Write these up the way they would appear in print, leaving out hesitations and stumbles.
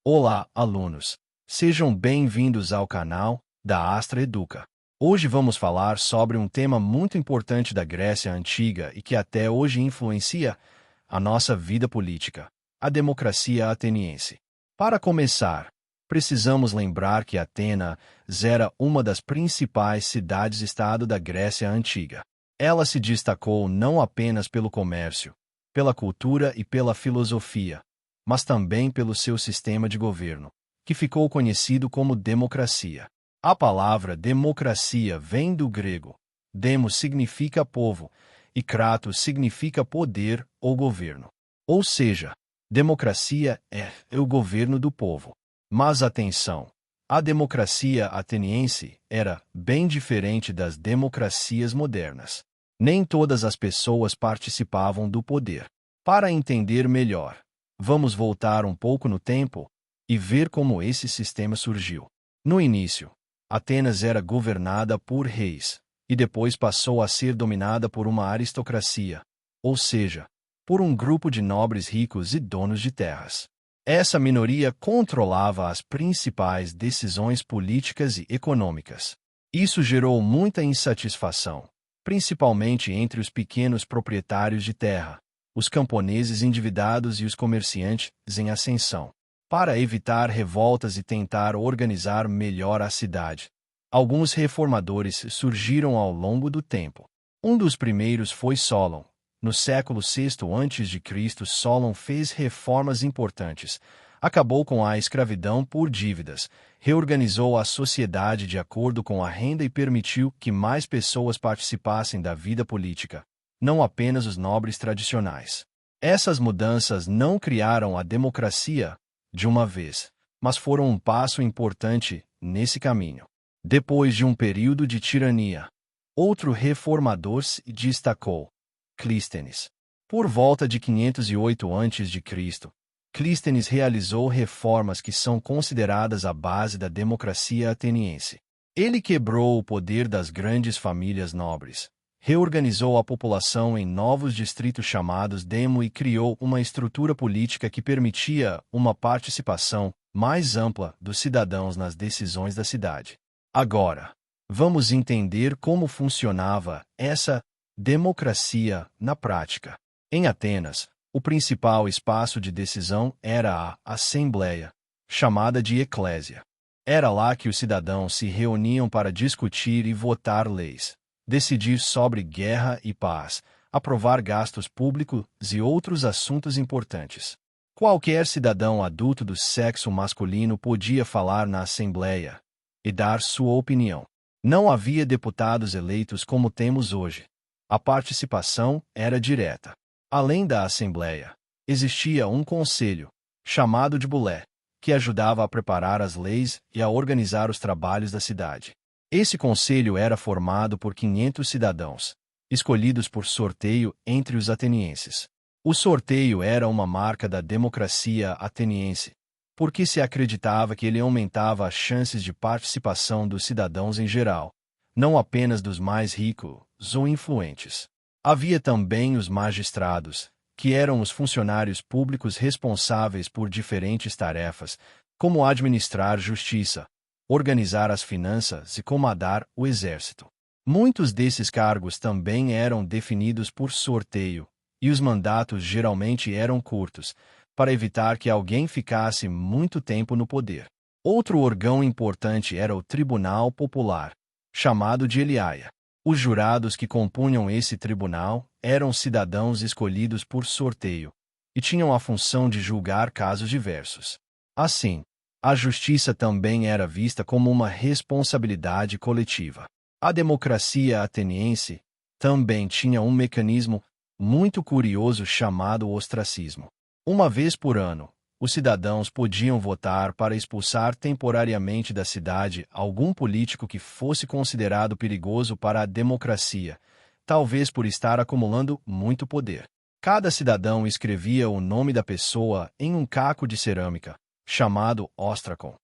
Olá, alunos! Sejam bem-vindos ao canal da Astra Educa. Hoje vamos falar sobre um tema muito importante da Grécia Antiga e que até hoje influencia a nossa vida política: a democracia ateniense. Para começar, precisamos lembrar que Atenas era uma das principais cidades-estado da Grécia Antiga. Ela se destacou não apenas pelo comércio, pela cultura e pela filosofia, mas também pelo seu sistema de governo, que ficou conhecido como democracia. A palavra democracia vem do grego. Demos significa povo e kratos significa poder ou governo. Ou seja, democracia é o governo do povo. Mas atenção! A democracia ateniense era bem diferente das democracias modernas. Nem todas as pessoas participavam do poder. Para entender melhor, vamos voltar um pouco no tempo e ver como esse sistema surgiu. No início, Atenas era governada por reis, e depois passou a ser dominada por uma aristocracia, ou seja, por um grupo de nobres ricos e donos de terras. Essa minoria controlava as principais decisões políticas e econômicas. Isso gerou muita insatisfação, principalmente entre os pequenos proprietários de terra, os camponeses endividados e os comerciantes em ascensão. Para evitar revoltas e tentar organizar melhor a cidade, alguns reformadores surgiram ao longo do tempo. Um dos primeiros foi Solon. No século VI a.C., Solon fez reformas importantes, acabou com a escravidão por dívidas, reorganizou a sociedade de acordo com a renda e permitiu que mais pessoas participassem da vida política, não apenas os nobres tradicionais. Essas mudanças não criaram a democracia de uma vez, mas foram um passo importante nesse caminho. Depois de um período de tirania, outro reformador se destacou: Clístenes. Por volta de 508 a.C., Clístenes realizou reformas que são consideradas a base da democracia ateniense. Ele quebrou o poder das grandes famílias nobres, reorganizou a população em novos distritos chamados demo e criou uma estrutura política que permitia uma participação mais ampla dos cidadãos nas decisões da cidade. Agora, vamos entender como funcionava essa democracia na prática. Em Atenas, o principal espaço de decisão era a Assembleia, chamada de Eclésia. Era lá que os cidadãos se reuniam para discutir e votar leis, decidir sobre guerra e paz, aprovar gastos públicos e outros assuntos importantes. Qualquer cidadão adulto do sexo masculino podia falar na Assembleia e dar sua opinião. Não havia deputados eleitos como temos hoje. A participação era direta. Além da Assembleia, existia um conselho, chamado de Bulé, que ajudava a preparar as leis e a organizar os trabalhos da cidade. Esse conselho era formado por 500 cidadãos, escolhidos por sorteio entre os atenienses. O sorteio era uma marca da democracia ateniense, porque se acreditava que ele aumentava as chances de participação dos cidadãos em geral, não apenas dos mais ricos ou influentes. Havia também os magistrados, que eram os funcionários públicos responsáveis por diferentes tarefas, como administrar justiça, organizar as finanças e comandar o exército. Muitos desses cargos também eram definidos por sorteio, e os mandatos geralmente eram curtos, para evitar que alguém ficasse muito tempo no poder. Outro órgão importante era o Tribunal Popular, chamado de Eliaia. Os jurados que compunham esse tribunal eram cidadãos escolhidos por sorteio, e tinham a função de julgar casos diversos. Assim, a justiça também era vista como uma responsabilidade coletiva. A democracia ateniense também tinha um mecanismo muito curioso chamado ostracismo. Uma vez por ano, os cidadãos podiam votar para expulsar temporariamente da cidade algum político que fosse considerado perigoso para a democracia, talvez por estar acumulando muito poder. Cada cidadão escrevia o nome da pessoa em um caco de cerâmica, chamado ostracon.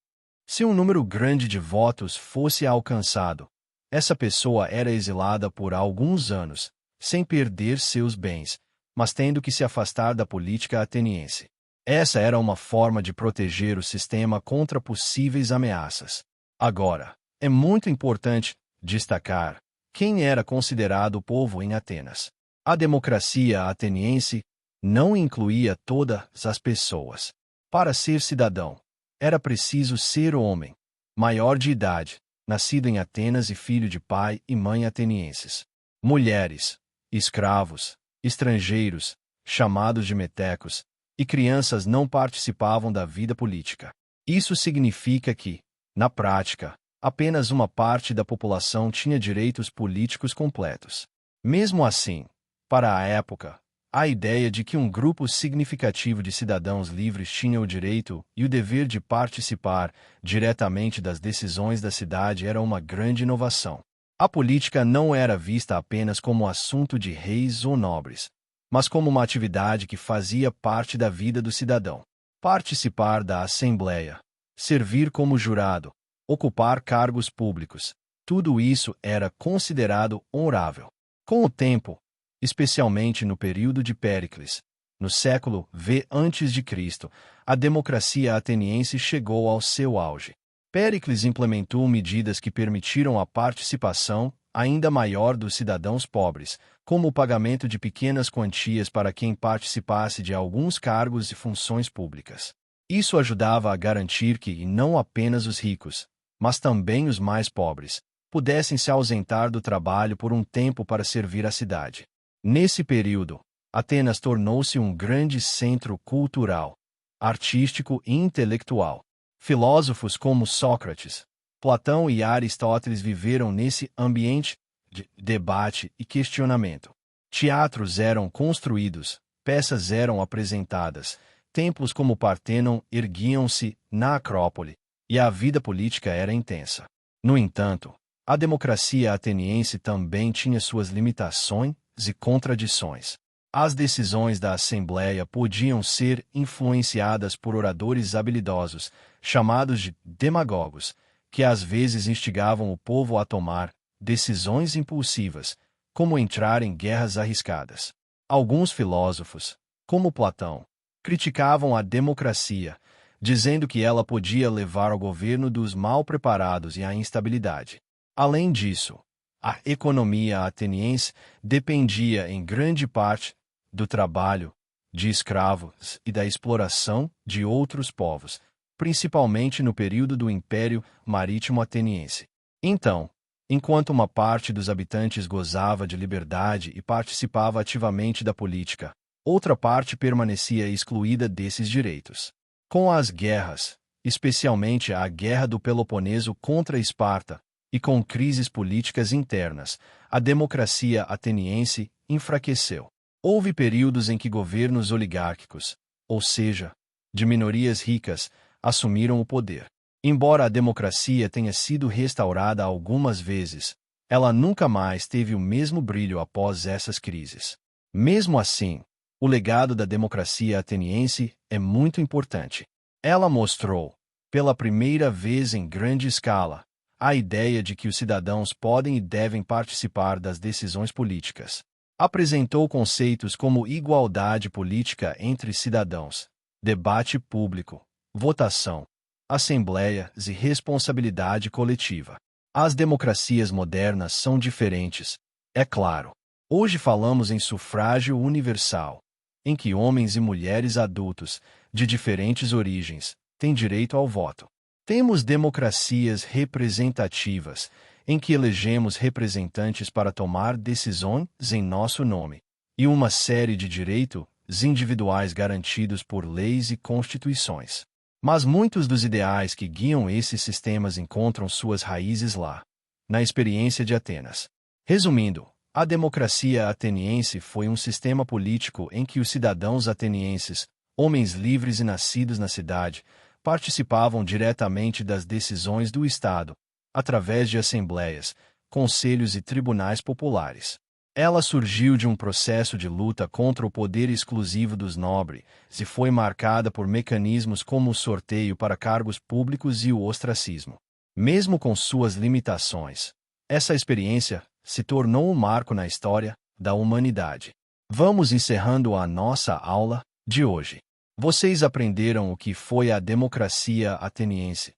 Se um número grande de votos fosse alcançado, essa pessoa era exilada por alguns anos, sem perder seus bens, mas tendo que se afastar da política ateniense. Essa era uma forma de proteger o sistema contra possíveis ameaças. Agora, é muito importante destacar quem era considerado o povo em Atenas. A democracia ateniense não incluía todas as pessoas. Para ser cidadão, era preciso ser homem, maior de idade, nascido em Atenas e filho de pai e mãe atenienses. Mulheres, escravos, estrangeiros, chamados de metecos, e crianças não participavam da vida política. Isso significa que, na prática, apenas uma parte da população tinha direitos políticos completos. Mesmo assim, para a época, a ideia de que um grupo significativo de cidadãos livres tinha o direito e o dever de participar diretamente das decisões da cidade era uma grande inovação. A política não era vista apenas como assunto de reis ou nobres, mas como uma atividade que fazia parte da vida do cidadão. Participar da assembleia, servir como jurado, ocupar cargos públicos, tudo isso era considerado honorável. Com o tempo, especialmente no período de Péricles, no século V a.C., a democracia ateniense chegou ao seu auge. Péricles implementou medidas que permitiram a participação ainda maior dos cidadãos pobres, como o pagamento de pequenas quantias para quem participasse de alguns cargos e funções públicas. Isso ajudava a garantir que não apenas os ricos, mas também os mais pobres, pudessem se ausentar do trabalho por um tempo para servir a cidade. Nesse período, Atenas tornou-se um grande centro cultural, artístico e intelectual. Filósofos como Sócrates, Platão e Aristóteles viveram nesse ambiente de debate e questionamento. Teatros eram construídos, peças eram apresentadas, templos como Partenon erguiam-se na Acrópole, e a vida política era intensa. No entanto, a democracia ateniense também tinha suas limitações e contradições. As decisões da Assembleia podiam ser influenciadas por oradores habilidosos, chamados de demagogos, que às vezes instigavam o povo a tomar decisões impulsivas, como entrar em guerras arriscadas. Alguns filósofos, como Platão, criticavam a democracia, dizendo que ela podia levar ao governo dos mal preparados e à instabilidade. Além disso, a economia ateniense dependia em grande parte do trabalho de escravos e da exploração de outros povos, principalmente no período do Império Marítimo Ateniense. Então, enquanto uma parte dos habitantes gozava de liberdade e participava ativamente da política, outra parte permanecia excluída desses direitos. Com as guerras, especialmente a Guerra do Peloponeso contra Esparta, e com crises políticas internas, a democracia ateniense enfraqueceu. Houve períodos em que governos oligárquicos, ou seja, de minorias ricas, assumiram o poder. Embora a democracia tenha sido restaurada algumas vezes, ela nunca mais teve o mesmo brilho após essas crises. Mesmo assim, o legado da democracia ateniense é muito importante. Ela mostrou, pela primeira vez em grande escala, a ideia de que os cidadãos podem e devem participar das decisões políticas. Apresentou conceitos como igualdade política entre cidadãos, debate público, votação, assembleias e responsabilidade coletiva. As democracias modernas são diferentes, é claro. Hoje falamos em sufrágio universal, em que homens e mulheres adultos, de diferentes origens, têm direito ao voto. Temos democracias representativas, em que elegemos representantes para tomar decisões em nosso nome, e uma série de direitos individuais garantidos por leis e constituições. Mas muitos dos ideais que guiam esses sistemas encontram suas raízes lá, na experiência de Atenas. Resumindo, a democracia ateniense foi um sistema político em que os cidadãos atenienses, homens livres e nascidos na cidade, participavam diretamente das decisões do Estado, através de assembleias, conselhos e tribunais populares. Ela surgiu de um processo de luta contra o poder exclusivo dos nobres e foi marcada por mecanismos como o sorteio para cargos públicos e o ostracismo. Mesmo com suas limitações, essa experiência se tornou um marco na história da humanidade. Vamos encerrando a nossa aula de hoje. Vocês aprenderam o que foi a democracia ateniense,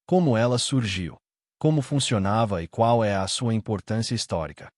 como ela surgiu, como funcionava e qual é a sua importância histórica.